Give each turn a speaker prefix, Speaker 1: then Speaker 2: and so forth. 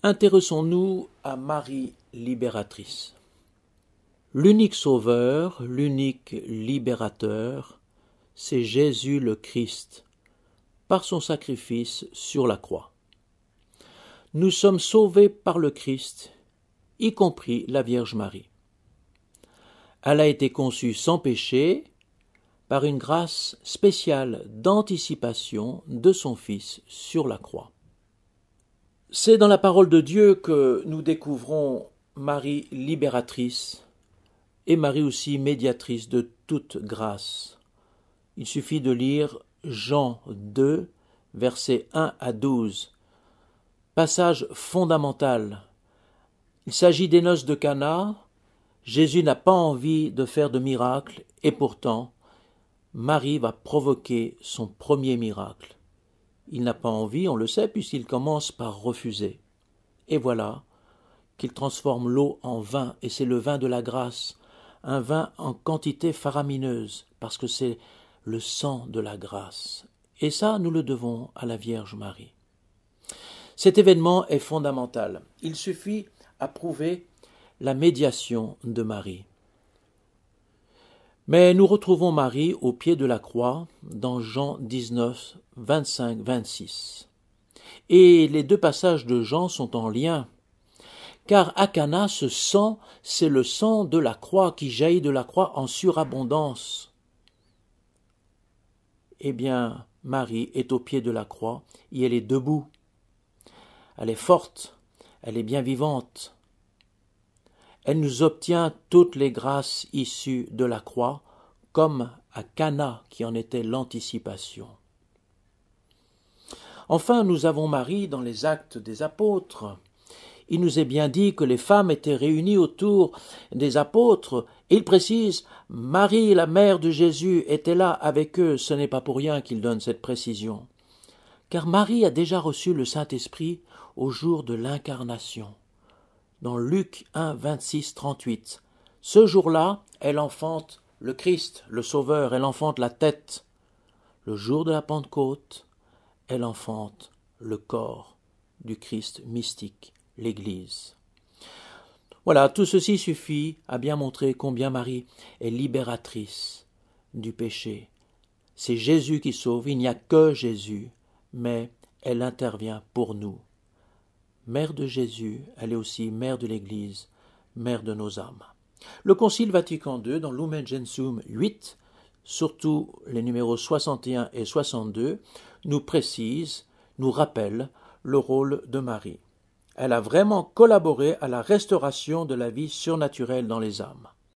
Speaker 1: Intéressons-nous à Marie libératrice. L'unique sauveur, l'unique libérateur, c'est Jésus le Christ, par son sacrifice sur la croix. Nous sommes sauvés par le Christ, y compris la Vierge Marie. Elle a été conçue sans péché, par une grâce spéciale d'anticipation de son Fils sur la croix. C'est dans la parole de Dieu que nous découvrons Marie libératrice et Marie aussi médiatrice de toute grâce. Il suffit de lire Jean 2, versets 1 à 12. Passage fondamental. Il s'agit des noces de Cana. Jésus n'a pas envie de faire de miracle et pourtant, Marie va provoquer son premier miracle. Il n'a pas envie, on le sait, puisqu'il commence par refuser. Et voilà qu'il transforme l'eau en vin, et c'est le vin de la grâce, un vin en quantité faramineuse, parce que c'est le sang de la grâce. Et ça, nous le devons à la Vierge Marie. Cet événement est fondamental. Il suffit à prouver la médiation de Marie. Mais nous retrouvons Marie au pied de la croix dans Jean 19, 25-26. Et les deux passages de Jean sont en lien, car à Cana, ce sang, c'est le sang de la croix qui jaillit de la croix en surabondance. Eh bien, Marie est au pied de la croix et elle est debout. Elle est forte, elle est bien vivante. Elle nous obtient toutes les grâces issues de la croix, comme à Cana qui en était l'anticipation. Enfin, nous avons Marie dans les Actes des Apôtres. Il nous est bien dit que les femmes étaient réunies autour des apôtres. Il précise, Marie, la mère de Jésus, était là avec eux. Ce n'est pas pour rien qu'il donne cette précision. Car Marie a déjà reçu le Saint-Esprit au jour de l'incarnation. Dans Luc 1, 26, 38. Ce jour-là, elle enfante le Christ, le Sauveur, elle enfante la tête. Le jour de la Pentecôte, elle enfante le corps du Christ mystique, l'Église. Voilà, tout ceci suffit à bien montrer combien Marie est libératrice du péché. C'est Jésus qui sauve, il n'y a que Jésus, mais elle intervient pour nous. Mère de Jésus, elle est aussi mère de l'Église, mère de nos âmes. Le Concile Vatican II, dans Lumen Gentium 8, surtout les numéros 61 et 62, nous précise, nous rappelle le rôle de Marie. Elle a vraiment collaboré à la restauration de la vie surnaturelle dans les âmes.